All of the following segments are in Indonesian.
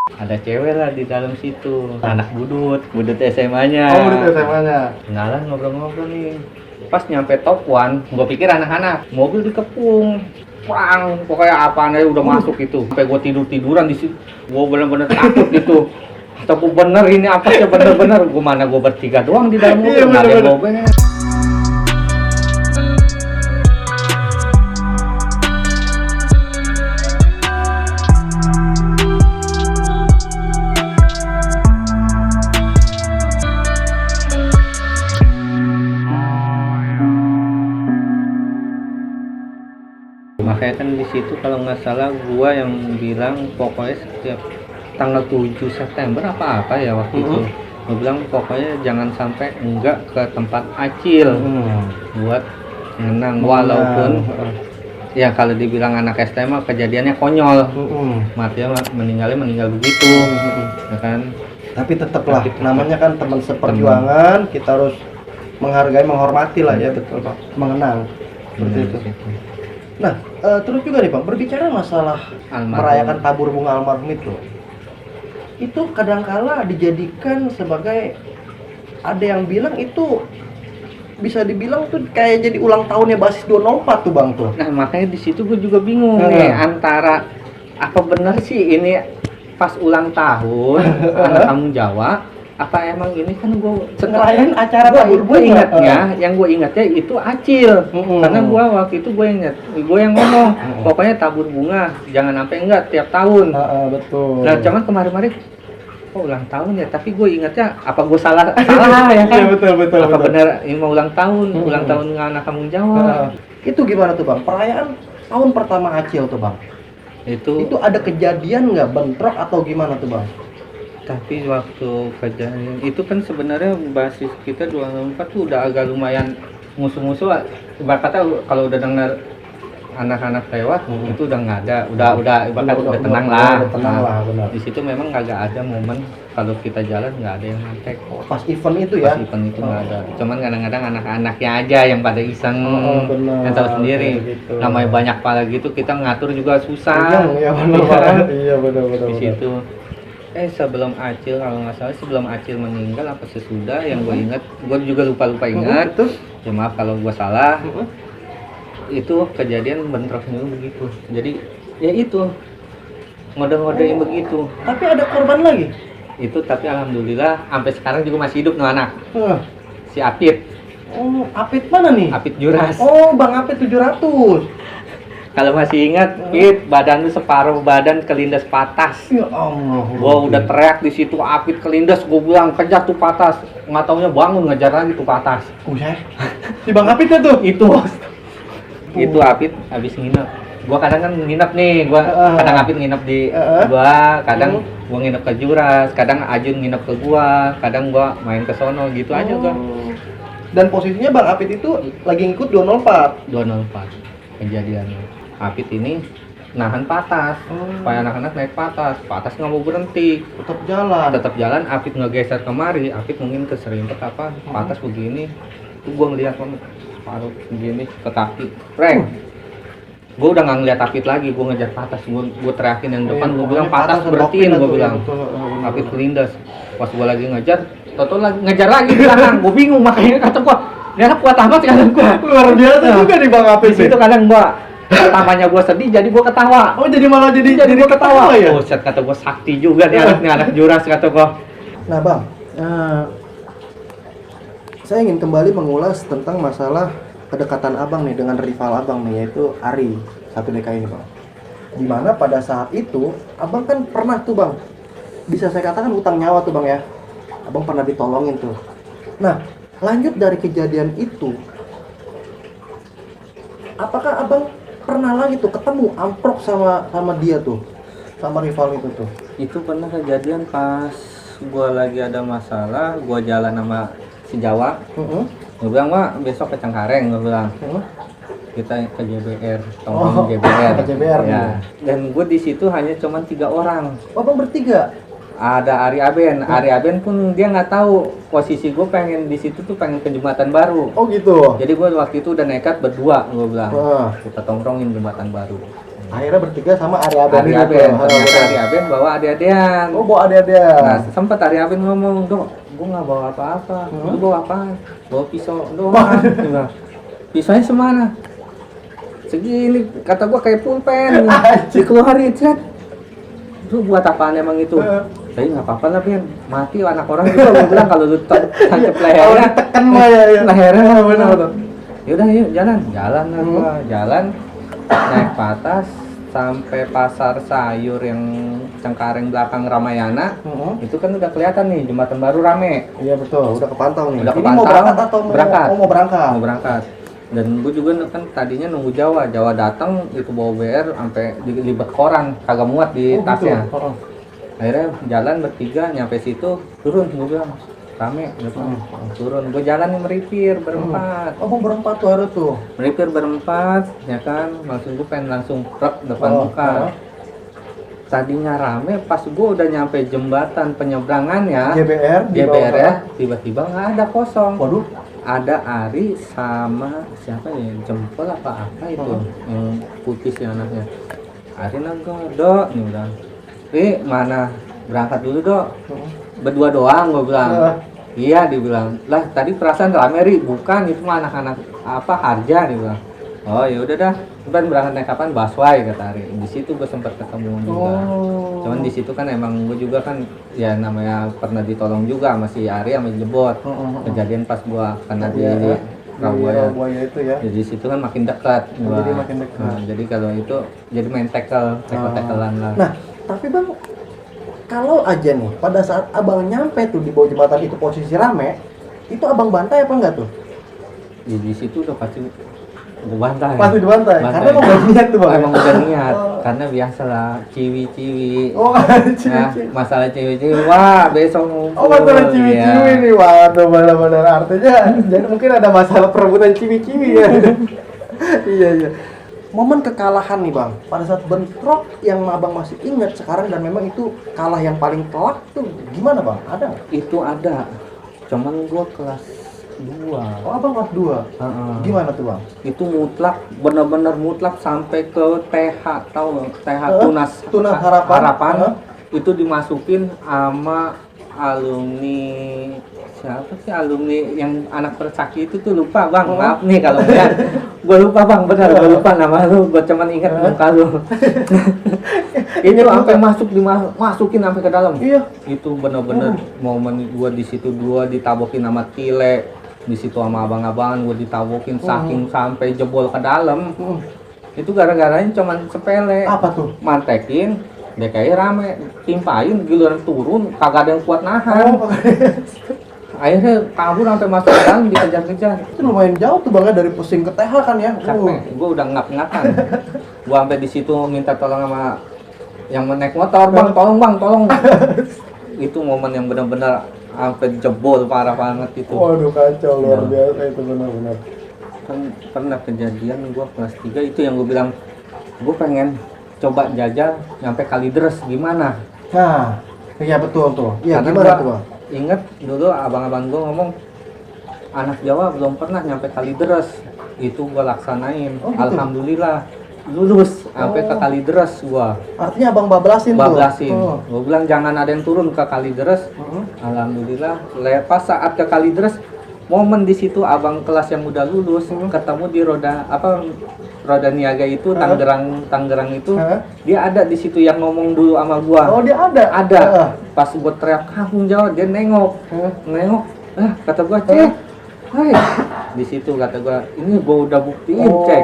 Ada cewek lah di dalam situ, anak budut SMA-nya. Oh, budut SMA-nya. Kenalan ngobrol-ngobrol nih. Pas nyampe top one, gua pikir anak-anak, mobil dikepung. Wang, pokoknya apaan aja udah masuk itu. Sampai gua tiduran di situ. Gua bener-bener takut gitu. Tapi bener ini apa sih bener-bener? Gua bertiga doang di dalam mobil, nggak ada yang mobil. Makanya kan di situ kalau nggak salah gua yang bilang pokoknya setiap tanggal 7 September apa ya waktu itu gua bilang pokoknya jangan sampai enggak ke tempat acil buat ngenang walaupun ya kalau dibilang anak SMA kejadiannya konyol matinya meninggal begitu ya kan, tapi tetaplah namanya kan teman seperjuangan, kita harus menghargai, menghormati lah ya, betul Pak, mengenang seperti itu. Nah, terus juga nih Bang, berbicara masalah merayakan tabur bunga almarhum itu kadangkala dijadikan sebagai, ada yang bilang itu bisa dibilang tuh kayak jadi ulang tahunnya Basis 204 tuh Bang tuh. Nah makanya di situ gue juga bingung nih antara apa benar sih ini pas ulang tahun anak kamu Jawa, apa emang ini kan gue ngerayain acara tabur gue ingatnya yang gue ingatnya itu acil karena gue waktu itu gue yang ngomong pokoknya tabur bunga jangan sampai enggak tiap tahun. Betul. Nah cuman kemarin ulang tahun ya, tapi gue ingatnya apa gue salah ya kan? Iya, betul. Apa benar ini mau ulang tahun anak kamu Jawa? Itu gimana tuh Bang? Perayaan tahun pertama Acil tuh Bang. Itu ada kejadian nggak bentrok atau gimana tuh Bang? Tapi waktu kejadian itu kan sebenarnya basis kita 24 tuh udah agak lumayan musuh-musuh. Ibarat kata kalau udah dengar anak-anak lewat itu udah nggak ada, udah tenang lah, benar. Di situ memang nggak ada momen kalau kita jalan nggak ada yang ngantek. Pas event itu ya? Pas event itu nggak ada. Cuman kadang-kadang anak-anaknya aja yang pada iseng, yang tahu sendiri. Gitu. Namanya banyak pala gitu kita ngatur juga susah. Iya benar. Iya benar. Di situ. Sebelum Acil kalau nggak salah sebelum Acil meninggal apa sesudah yang gue ingat, gue juga lupa ingat. Ya maaf kalau gue salah. Itu kejadian bentrok dulu begitu, jadi ya itu ngode-ngodein begitu. Tapi ada korban lagi itu, tapi alhamdulillah sampai sekarang juga masih hidup anak si Apit. Oh, Apit mana nih? Apit Juras. Oh, Bang Apit 700. Kalau masih ingat, badan lu separuh badan kelindas patas. Ya Allah. Gua udah teriak di situ Apit kelindas, gua bilang kejar tuh patas. Nggak taunya bangun ngejar lagi tuh patas. Si Bang Apitnya tuh itu Apit habis nginep. Gua kadang kan nginep nih, kadang Apit nginep di gua, kadang gua nginep ke Juras, kadang Ajun nginep ke gua, kadang gua main ke sono gitu aja gua. Dan posisinya Bang Apit itu lagi ngikut 204 kejadiannya. Apit ini nahan patas, supaya anak-anak naik patas nggak mau berhenti, tetap jalan. Apit ngegeser kemari, Apit mungkin keserimpet apa, patas begini, tuh gua ngeliat paruh begini ke kaki, gue udah nggak ngeliat Apit lagi, gue ngejar patas, gue teriakin yang depan, gue bilang patas berhentiin, gue bilang Apit kelindas. Pas gue lagi ngejar, Toto lagi ngejar lagi di belakang, gue bingung makanya kata gue, dia kuat amat kata gue. Luar biasa juga nih Bang Apit. Itu kadang gue pertamanya gue sedih, jadi gue ketawa. Oh jadi malah jadi gue ketawa ya? Oh set, kata gue sakti juga nih anak Juras kata gue. Nah Bang, saya ingin kembali mengulas tentang masalah kedekatan Abang nih dengan rival Abang nih, yaitu Ari 1DK ini Bang. Dimana pada saat itu Abang kan pernah tuh Bang, bisa saya katakan utang nyawa tuh Bang ya. Abang pernah ditolongin tuh. Nah lanjut dari kejadian itu, apakah Abang pernah lagi tuh ketemu amprok sama dia tuh, sama rival itu tuh? Itu pernah kejadian pas gue lagi ada masalah, gue jalan sama si Jawa. Gue bilang, Mak, besok ke Cengkareng, gue bilang. Kita ke JBR, JBR ya. Dan gue di situ hanya cuma 3 orang. Oh, Bang bertiga? ada Ari Aben. Ari Aben pun dia nggak tahu posisi gue pengen di situ tuh pengen ke jembatan baru. Oh gitu. Jadi gue waktu itu udah nekat berdua, gue bilang kita tongkrongin jembatan baru. Akhirnya bertiga sama Ari Aben. Ari Aben, ternyata Ari Aben bawa adik-adian. Oh, bawa adik-adian. Nah, sempat Ari Aben ngomong, "Dok, gue nggak bawa apa-apa. Lu bawa apa? Bawa pisau doang." Nah, pisaunya semana? Segini, kata gue kayak pulpen. Dikeluarin, cet. Lu buat apaan emang itu? Tapi nggak apa-apa lah, Ben. Mati anak orang juga. Gue bilang kalau lu tancap lehernya, tekan mah ya. lehernya benar. Yaudah yuk jalan lah gua. Jalan naik patas sampai pasar sayur yang Cengkareng belakang Ramayana. Itu kan udah kelihatan nih jembatan baru rame. Iya betul, udah kepantau nih. Udah Ini mau kepantau, berangkat atau berangkat. mau berangkat? Mau berangkat. Dan gue juga kan tadinya nunggu Jawa datang itu bawa BR sampai dilibet koran kagak muat di tasnya. Gitu. Akhirnya jalan bertiga nyampe situ turun, gue bilang rame depan. Turun gue jalan meripir berempat. Oh, berempat tuh ada tuh. Meripir berempat ya kan, langsung gue pengen langsung prek depan muka. Tadinya rame, pas gue udah nyampe jembatan penyeberangan ya GBR ya, tiba-tiba nggak ada kosong. Waduh, ada Ari sama siapa ya, Jempol apa itu yang putih si anaknya. Ari nanggo, "Dok," nih bilang, mana berangkat dulu, Dok." Berdua doang, gue bilang. Iya, dibilang. Lah tadi perasaan rame, Ri. Bukan, itu mah anak-anak apa Harja, dia bilang. Oh ya udah dah, kan berangkat naik kapan? Busway, kata Ari. Di situ gue sempat ketemu juga. Cuman di situ kan emang gue juga kan ya namanya pernah ditolong juga sama si Ari sama Jebot. Kejadian pas gua kena di Rabuaya itu ya. Jadi di situ kan makin dekat gua. Jadi makin dekat. Nah, jadi kalau itu jadi main tackle-tackelan lah. Nah, tapi Bang, kalau aja nih pada saat Abang nyampe tuh di bawah jembatan itu posisi rame, itu Abang bantai apa enggak tuh? Di situ udah pasti gue bantai. Pasti dibantai. Karena emang udah niat tuh, Bang. Emang udah niat. Karena biasalah ciwi-ciwi. Oh, ciwi-ciwi. Nah, masalah ciwi-ciwi. Wah, besok ngumpul. Oh, masalah ciwi-ciwi ya. nih. Waduh, benar-benar artinya jadi mungkin ada masalah perebutan ciwi-ciwi ya. Iya. Momen kekalahan nih, Bang. Pada saat bentrok yang Abang masih ingat sekarang dan memang itu kalah yang paling telak tuh gimana, Bang? Ada nggak? Itu ada. Cuman gua kelas 2. Oh, Abang kelas 2. Gimana tuh, Bang? Itu mutlak, benar-benar mutlak sampai ke TH, tahu TH Tunas Harapan. Itu dimasukin sama alumni siapa sih, alumni yang anak Persaki itu tuh, lupa Bang. Maaf nih kalau ya. Gue lupa Bang, benar gue lupa nama lu, gue cuman ingat muka lu. Itu sampai masukin sampai ke dalam. Iya. Itu benar-benar momen gua di situ, gua ditabokin sama Tile. Di situ sama abang-abangan gue ditabokin saking sampai jebol ke dalam. Itu gara-garanya cuman sepele. Apa tuh? Mantekin, DKI rame, timpain, giliran turun, kagak ada yang kuat nahan. Akhirnya kabur sampai masuk ke dalam, dikejar-kejar. Itu lumayan jauh tuh Bang, dari Pusing ke TH kan ya. Capek, gue udah ngap-ngapan. Gue sampai di situ minta tolong sama yang naik motor, "Bang, tolong." Itu momen yang benar-benar sampai jebol parah banget itu. Waduh, kacau luar biasa itu benar-benar. Kan pernah kejadian gue kelas 3 itu yang gue bilang gue pengen coba jajal nyampe Kalideres gimana. Nah, iya betul tuh. Iya, Karena gimana tuh, Bang? Ingat dulu abang-abang gue ngomong anak Jawa belum pernah nyampe Kalideres. Itu gue laksanain. Oh, gitu? Alhamdulillah lulus sampai ke Kalideres gua. Artinya Abang bablasin tuh. Gua bilang jangan ada yang turun ke Kalideres. Alhamdulillah lepas saat ke Kalideres, momen di situ abang kelas yang udah lulus ketemu di roda niaga itu Tangerang itu, dia ada di situ yang ngomong dulu sama gua. Oh, dia ada. Pas gua teriak kampung Jawa, dia nengok. Kata gua, "Hai, di situ," kata gua, "ini gua udah buktiin, cek.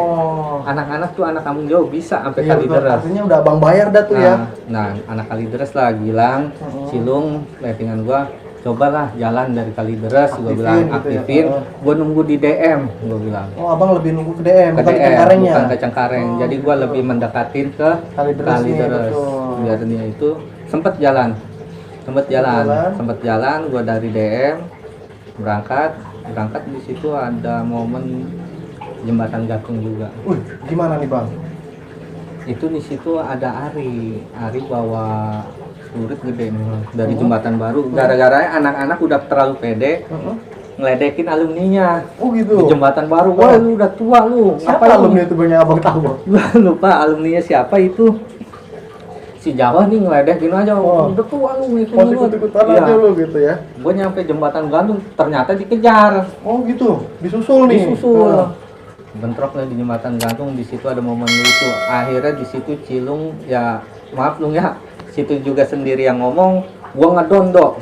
Anak-anak tuh anak kampung Jawa bisa sampai Kalideres." Artinya udah Abang bayar dah tuh ya. Nah, anak Kalideres lah, Gilang, Cilung, lettingan gua, "Cobalah jalan dari Kalideres," gua bilang, aktifin. Gua nunggu di DM, gua bilang. Oh, Abang lebih nunggu ke DM, Ke bukan ke DM, Cengkarengnya. bukan ke Cengkareng. Jadi gua lebih mendekatin ke Kalideres. Biar dia itu sempet jalan, gua dari DM berangkat di situ ada momen jembatan gantung juga. Gimana nih Bang? Itu di situ ada Ari bawa celurit gede nih dari jembatan baru. Gara-gara anak-anak udah terlalu pede ngeledekin alumninya. Oh Di gitu. jembatan baru. Wah, lu udah tua lu. Siapa Ngapain lu? alumni itu banyak abang tahu? Gua lupa alumninya siapa itu. Si Jawa nih ngeledekin aja. Oh. Udah tua lu Mau ikut-ikutan Iya. aja lu gitu ya. Gua nyampe jembatan gantung ternyata dikejar. Oh gitu. Disusul nih. Disusul. Oh. Bentrok lah di jembatan gantung. Di situ ada momen lucu. Akhirnya di situ Cilung ya maaf lu ya. Situ juga sendiri yang ngomong. Gua ngedondok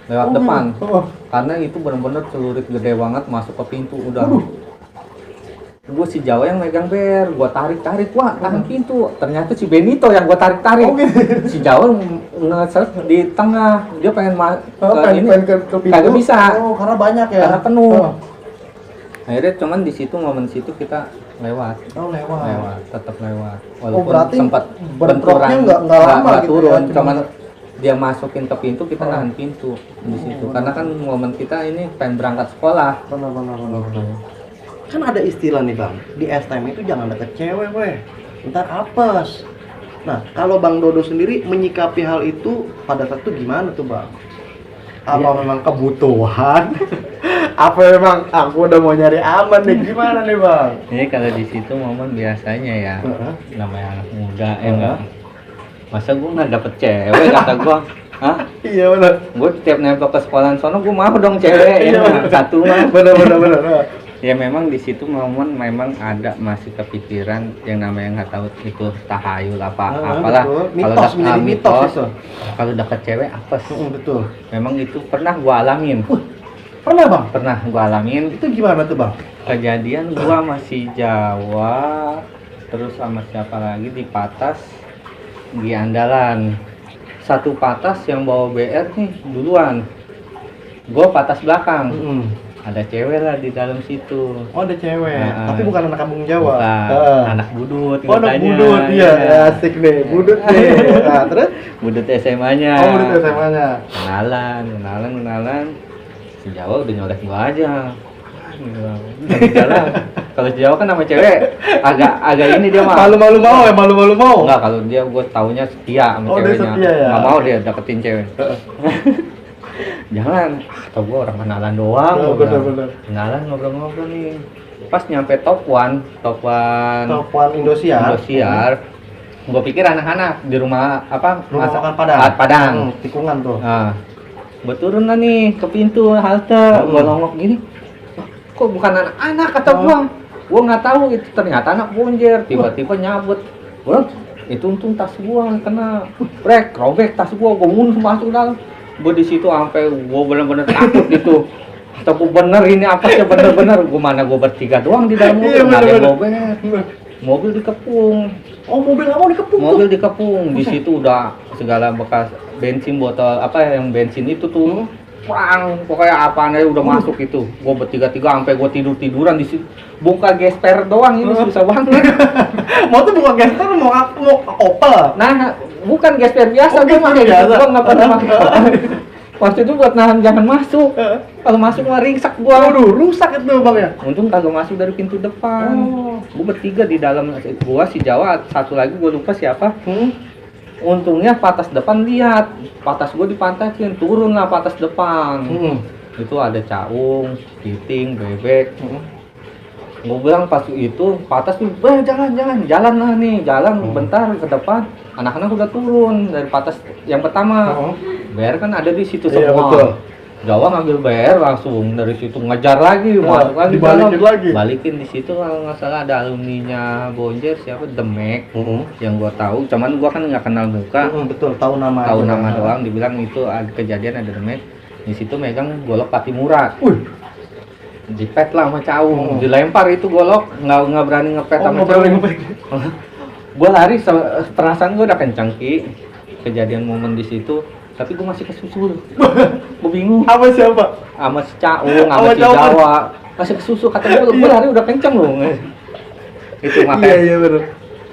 lewat Oh, depan. gitu. Oh. Karena itu bener-bener celurit gede banget masuk ke pintu udah. Gue si Jawa yang megang ber, gue tarik-tarik, wah tahan pintu. Ternyata si Benito yang gue tarik-tarik. Oh, gitu. Si Jawa nge-set di tengah, dia pengen Pengen ke pintu. kagak bisa. Oh, karena banyak ya. Karena penuh. Oh, Akhirnya cuman di situ momen situ kita lewat, lewat. tetap lewat. Oh, berarti sempat bentroknya nggak lama nggak gitu turun, ya, cuman dia masukin ke pintu, kita Oh. nahan pintu di situ. Karena kan momen kita ini pengen berangkat sekolah. Benar. Kan ada istilah nih bang, di STM itu jangan deket cewek weh, ntar apes. Nah kalau Bang Dodo sendiri menyikapi hal itu pada saat itu gimana tuh bang? Apa Ya. memang kebutuhan? Apa memang aku udah mau nyari aman nih, gimana nih bang? Jadi kalau di situ momen biasanya ya, namanya anak muda enggak. Masa gue nggak dapet cewek kata gue, hah? Iya benar. Gue tiap nempel ke sekolahan sono gue mau dong cewek, Iya, ya, bener. satu mah. Benar. Ya memang di situ momen memang ada masih kepikiran yang namanya nggak tahu itu tahayul apalah. Betul. Kalau Mitos, udah menjadi mitos itu. Kalau deket cewek apa sih? Betul. Memang itu pernah gue alamin. Pernah bang? Pernah gue alamin. Itu gimana tuh bang? Kejadian gue masih Jawa, terus sama siapa lagi di Patas di Andalan. Satu Patas yang bawa BR nih duluan. Gue Patas belakang. Ada cewek lah di dalam situ. Oh ada cewek, Nah, tapi bukan anak kampung Jawa. Bukan, anak budut Oh anak katanya. budut, iya. Iya. Asik deh, budut deh. Nah terus? Budut SMA-nya. Oh budut SMA-nya. Kenalan. Si Jawa udah nyolek gua aja. Dari jalan. Kalau si Jawa kan nama cewek agak ini dia mah. Malu-malu mau. Enggak, kalau dia gua taunya setia sama Oh, dia ceweknya. setia ya? Nggak mau dia deketin cewek. Jangan, atau gua orang kenalan doang. Oh, gua bilang. bener. Kenalan ngobrol-ngobrol nih. Pas nyampe top one Telepon Indosiar. gua pikir anak-anak di rumah apa? Rumah makan Padang. Tikungan tuh. Nah, gua turun lah nih ke pintu halte, gua nongok gini. "Wah, kok bukan anak-anak kata gua. Gua nggak tahu itu ternyata anak bonjer. Tiba-tiba nyabut. Gua itu untung tas gua kena brek, robek tas gua mundur masuk dalam. Gua di situ sampai gua bener-bener takut gitu. Atau gua bener ini apa sih bener-bener gua mana gua bertiga doang di dalam mobil, Iya, nggak ada yang bener-bener. mobil. Mobil dikepung. Oh mobil kamu dikepung tuh? Mobil dikepung, di situ udah segala bekas bensin botol apa yang bensin itu tuh perang pokoknya apaan aja udah masuk itu. Gua bertiga-tiga sampai gua tiduran di situ. Buka gesper doang ini susah banget. Mau tuh bukan gesper, mau Opel. Nah, bukan gesper biasa, Oh, gua pakai gesper biasa. gua nggak pernah pakai. Waktu itu buat nahan jangan masuk. Kalau masuk mah ringsak gua. Waduh, rusak itu bang ya? Untung kagak masuk dari pintu depan. Oh. Gua bertiga di dalam, gua si Jawa, satu lagi gua lupa siapa. Untungnya patas depan lihat, patas gue dipantakin, turun lah patas depan. Itu ada caung, piting, bebek. Gue bilang pas itu patas tuh, jalan lah nih, bentar ke depan. Anak-anak udah turun dari patas yang pertama. BR kan ada di situ Iya, semua. betul. Jawa ngambil BR langsung dari situ ngejar lagi, masuk lagi dibalikin dalam. lagi. Balikin di situ kalau nggak salah ada alumninya Bonjer siapa Demek yang gua tahu, cuman gua kan nggak kenal muka, Betul, tahu nama. tahu aja. nama doang. Dibilang itu ada kejadian ada Demek di situ megang golok Patimura. Dipet lah sama caung, dilempar itu golok, nggak berani ngepet sama caung. Gua lari, perasaan gua udah kencang ki. Kejadian momen di situ. Tapi gue masih kesusul. Gue bingung. Apa siapa? Sama si Caung, sama Sama si Caung. Jawa. Masih kesusul. Kata gue lari udah kenceng loh. Itu makanya Iya benar.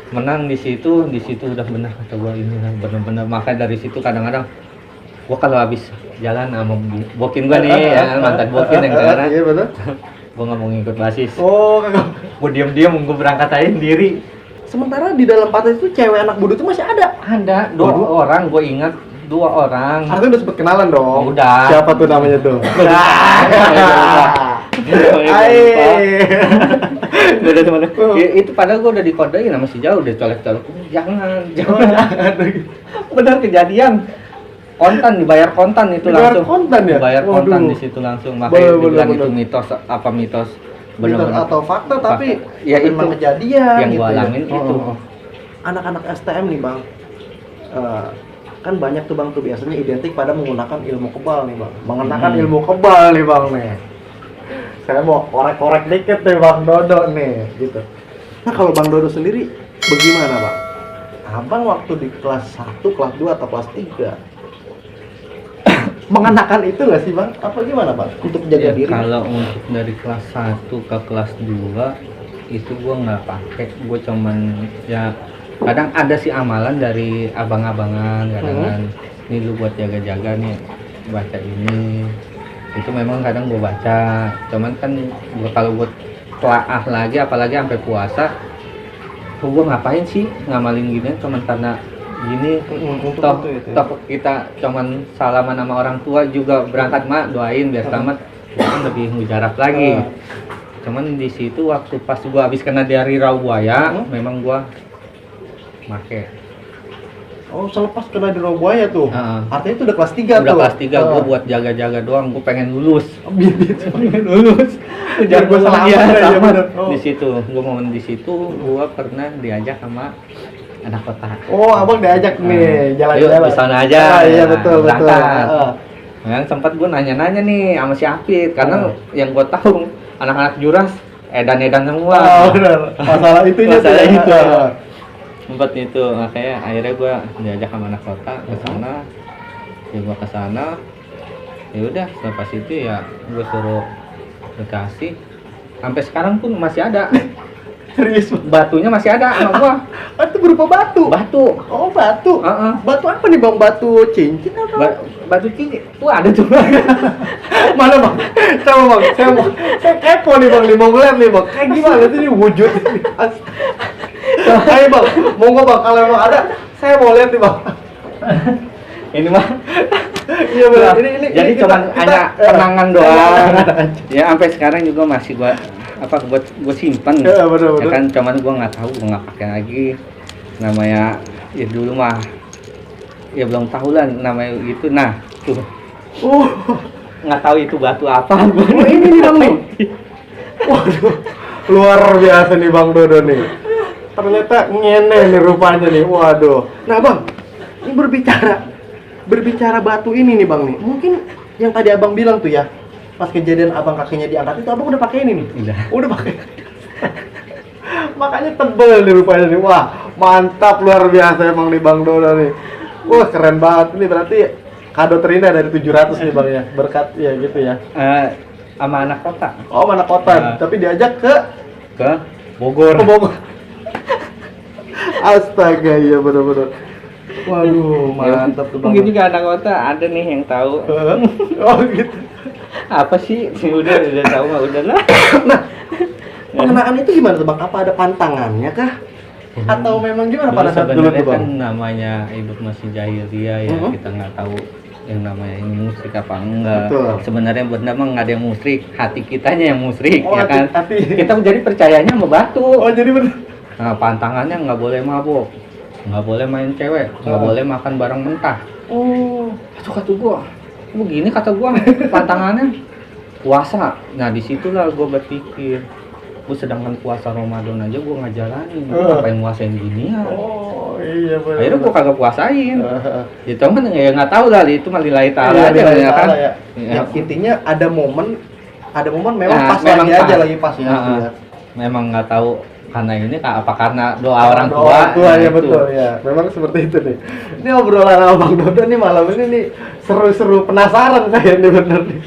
menang di situ udah benar kata gue ini lah benar-benar. Makanya dari situ kadang-kadang gue kalau habis jalan sama bokin gue nih, ya, mantan bokin yang sekarang. Iya benar. Gue nggak mau ngikut basis. Oh, kagak. Gue diam-diam, gue berangkat aja sendiri. Sementara di dalam patas itu cewek anak bodoh itu masih ada. Ada dua orang, gue ingat 2 orang. Artinya udah sempet kenalan dong. Udah. Siapa tuh namanya tuh? Udah teman. Itu padahal gue udah dikodein sama si Jauh, udah colek-colek. Jangan. Benar kejadian. Kontan dibayar kontan itu langsung. Kontan ya? Bayar kontan di situ langsung. Makanya dibilang itu mitos apa mitos benar-benar atau fakta tapi ya itu memang kejadian yang gitu gua ya. alamin itu. Anak-anak STM nih bang, kan banyak tuh bang tuh biasanya identik pada menggunakan ilmu kebal nih bang, mengenakan ilmu kebal nih bang nih. Saya mau korek-korek dikit nih bang Dodo nih gitu. Nah kalau bang Dodo sendiri bagaimana bang? Abang waktu di kelas 1, kelas 2 atau kelas 3 mengenakan itu nggak sih bang? Apa gimana bang? Untuk jaga diri? Kalau untuk dari kelas 1 ke kelas 2 itu gua nggak pakai, gua cuman ya kadang ada sih amalan dari abang-abangan kadang ini lu buat jaga-jaga nih baca ini, itu memang kadang gua baca, cuman kan kalau buat telaah lagi apalagi sampai puasa gua ngapain sih ngamalin gini cuman karena gini toh kita cuman salaman sama orang tua juga berangkat mak doain biar selamat kan lebih mujarab lagi. Cuman di situ waktu pas gua habis kena dari rawa buaya memang gua make. Oh selepas kena di rawa buaya tuh. Artinya itu udah kelas 3 udah tuh. Kelas 3 gua buat jaga-jaga doang, gua pengen lulus. Pengen lulus. Biar gua selamat ya bener. Di situ gua momen di situ gua pernah diajak sama anak kota. Oh, abang diajak nih jalan-jalan. Yuk, di sana aja. Iya betul. Yang sempat gue nanya-nanya nih sama si Apit karena yang gue tahu anak-anak Juras edan-edan semua. Oh, benar. Masalah itu. Sempat itu makanya akhirnya gue diajak sama anak kota ke sana. Ya gue ke sana. Ya udah, selepas itu ya gue suruh dikasih. Sampai sekarang pun masih ada. Serius? Batunya masih ada sama gua. Itu berupa batu? Batu. Oh batu? Batu apa nih bang? Batu cincin atau? Batu cincin? Tuh ada tuh. Mana bang? Coba bang, saya kepo nih bang, mau ngeliat nih bang. Kayak gimana sih ini wujud? Ayo bang, monggo bang, kalau emang ada, saya mau lihat nih bang. Ini mah. Iya benar. Ini jadi cuma hanya kenangan doang. Ya sampai sekarang juga masih gua gue simpan ya kan, cuman gue nggak tahu, gue nggak pakai lagi namanya ya dulu mah ya belum tahu lah namanya gitu. Nah tuh nggak tahu itu batu apa. Ini nih bang nih. Waduh, luar biasa nih bang Dodo nih, ternyata ngene nih rupanya nih. Waduh. Nah bang, ini berbicara batu ini nih bang nih, mungkin yang tadi abang bilang tuh ya, pas kejadian abang kakinya diangkat itu abang udah pakai ini nih. Udah pakai. Makanya tebel nih rupanya nih. Wah, mantap luar biasa emang nih Bang Dodo nih. Wah, keren banget. Ini berarti kado terindah dari 700 nih Bang ya. Berkat ya gitu ya. Sama anak kota. Oh, anak kota. Tapi diajak ke Bogor. Ke Bogor. Astaga, iya benar-benar. Waduh, mantap tuh Bang. Mungkin juga anak kota ada nih yang tahu. Oh, gitu. Apa sih? Udah tahu mah udahlah. Nah, pengenaan itu gimana tuh Bang? Apa ada pantangannya kah? Atau memang gimana pada saat dulu tuh Bang? Kan namanya hidup masih jahiliyah ya, kita nggak tahu yang namanya ini musrik apa enggak. Sebenarnya benar mah nggak ada yang musrik, hati kitanya yang musrik ya kan. Kita jadi percayanya sama batu. Oh jadi benar. Nah, pantangannya nggak boleh mabuk, nggak boleh main cewek, nggak boleh makan barang mentah. Oh, itu kata gua. Begini kata gua pantangannya puasa. Nah disitulah gua berpikir, gua sedangkan puasa Ramadan aja gua nggak jalanin, gua ngapain nguasain gini ya. Oh iya benar. Akhirnya gua kagak puasain. Itu kan ya nggak tahu lah, itu mah lillahi ta'ala aja ya kan. Ya, intinya ada momen memang pas lagi aja lagi pas ya. Memang nggak tahu karena ini apa karena doa orang tua. Ya betul ya. Memang seperti itu nih. Ini obrolan sama Bang Dodo nih malam ini nih seru-seru, penasaran saya nih bener nih.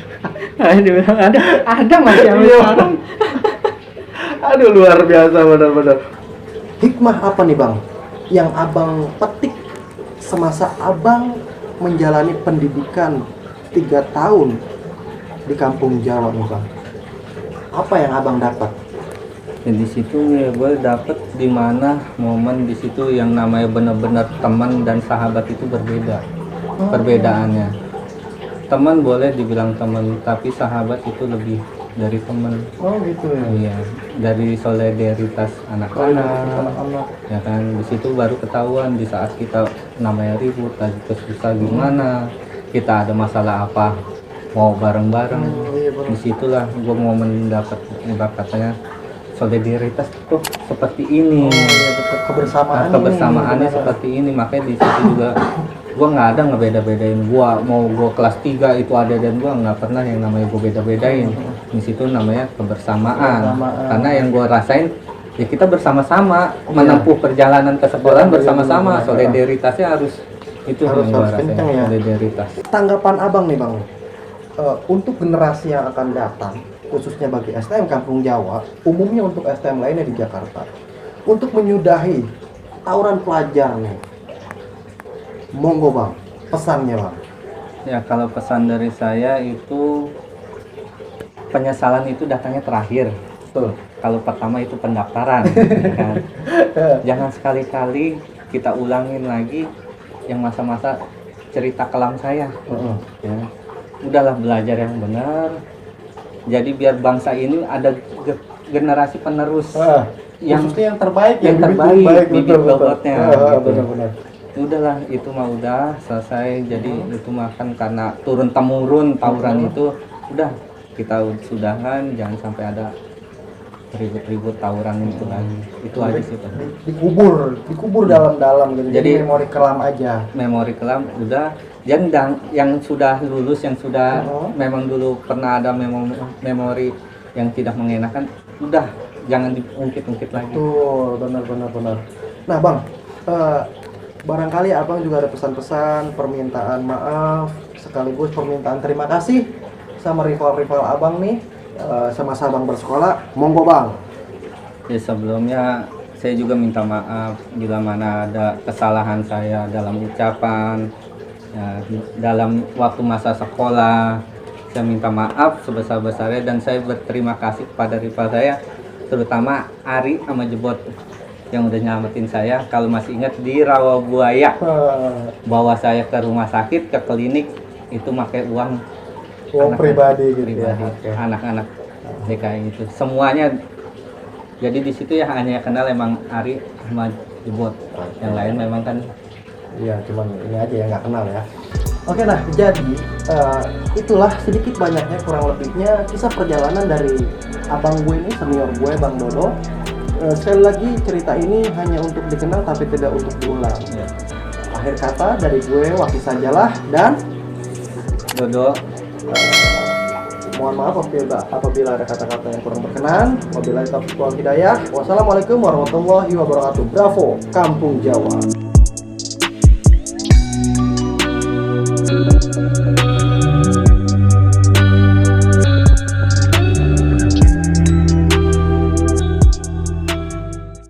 Ini bilang ada masih sekarang. Aduh luar biasa benar-benar. Hikmah apa nih Bang yang Abang petik semasa Abang menjalani pendidikan 3 tahun di kampung Jawa nih Bang? Apa yang Abang dapat? Dan di situ ya gue dapet di mana momen di situ yang namanya benar-benar teman dan sahabat itu berbeda. Perbedaannya. Teman boleh dibilang teman, tapi sahabat itu lebih dari teman. Oh gitu ya. Iya, dari solidaritas anak-anak. Anak-anak. Ya kan, di situ baru ketahuan di saat kita namanya ribut, lagi susah gimana, kita ada masalah apa, mau bareng-bareng. Iya, benar. Disitulah gue mau mendapat katanya solidaritas tuh seperti ini. Iya, betul. Kebersamaannya ini, seperti ini, makanya di situ juga gue nggak ada ngebeda-bedain. Gue kelas 3 itu ada dan gue nggak pernah yang namanya gue beda-bedain. Di situ namanya kebersamaan. Karena yang gue rasain ya kita bersama-sama menempuh perjalanan ke sekolah bersama-sama. Solidaritasnya harus itu harus yang gue rasain, kenceng ya. solidaritas. Tanggapan abang nih bang, untuk generasi yang akan datang, khususnya bagi STM Kampung Jawa, umumnya untuk STM lainnya di Jakarta, untuk menyudahi tawuran pelajar nih, monggo bang, pesannya bang. Ya kalau pesan dari saya itu penyesalan itu datangnya terakhir. Betul. Kalau pertama itu pendaftaran, ya kan? Jangan sekali-kali kita ulangin lagi yang masa-masa cerita kelam saya. Ya. Udahlah belajar yang benar. Jadi biar bangsa ini ada generasi penerus yang khususnya yang terbaik, yang terbaik, bibit betul. bobotnya. Gitu. Benar-benar. Udahlah itu mah udah selesai. Jadi itu mah kan karena turun temurun tawuran itu udah kita sudahan, jangan sampai ada ribut-ribut tawuran itu lagi. Itu aja sih Pak. Dikubur dalam-dalam gitu. Jadi memori kelam aja. Memori kelam udah. Yang sudah lulus, yang sudah memang dulu pernah ada memori yang tidak mengenakan, udah jangan diungkit-ungkit lagi. Betul, benar. Nah bang, barangkali abang juga ada pesan-pesan, permintaan maaf, sekaligus permintaan terima kasih sama rival-rival abang nih, semasa abang bersekolah, monggo bang. Ya sebelumnya saya juga minta maaf bila mana ada kesalahan saya dalam ucapan, ya, dalam waktu masa sekolah. Saya minta maaf sebesar-besarnya dan saya berterima kasih kepada rival saya, terutama Ari sama Jebot yang udah nyelamatin saya. Kalau masih ingat di Rawabuaya, bawa saya ke rumah sakit, ke klinik, itu pakai uang pribadi gitu ya. Anak-anak DKI itu semuanya. Jadi di situ ya hanya kenal emang Ari sama Jebot. Yang lain memang kan iya, cuman ini aja yang nggak kenal ya. Oke, nah jadi itulah sedikit banyaknya kurang lebihnya kisah perjalanan dari abang gue ini, senior gue Bang Dodo. Sekali lagi cerita ini hanya untuk dikenal tapi tidak untuk diulang. ya. Akhir kata dari gue Waki Sajalah dan Dodo. Mohon maaf apabila ada kata-kata yang kurang berkenan. Wabillahi taufiq wal hidayah. Wassalamualaikum warahmatullahi wabarakatuh. Bravo, Kampung Jawa.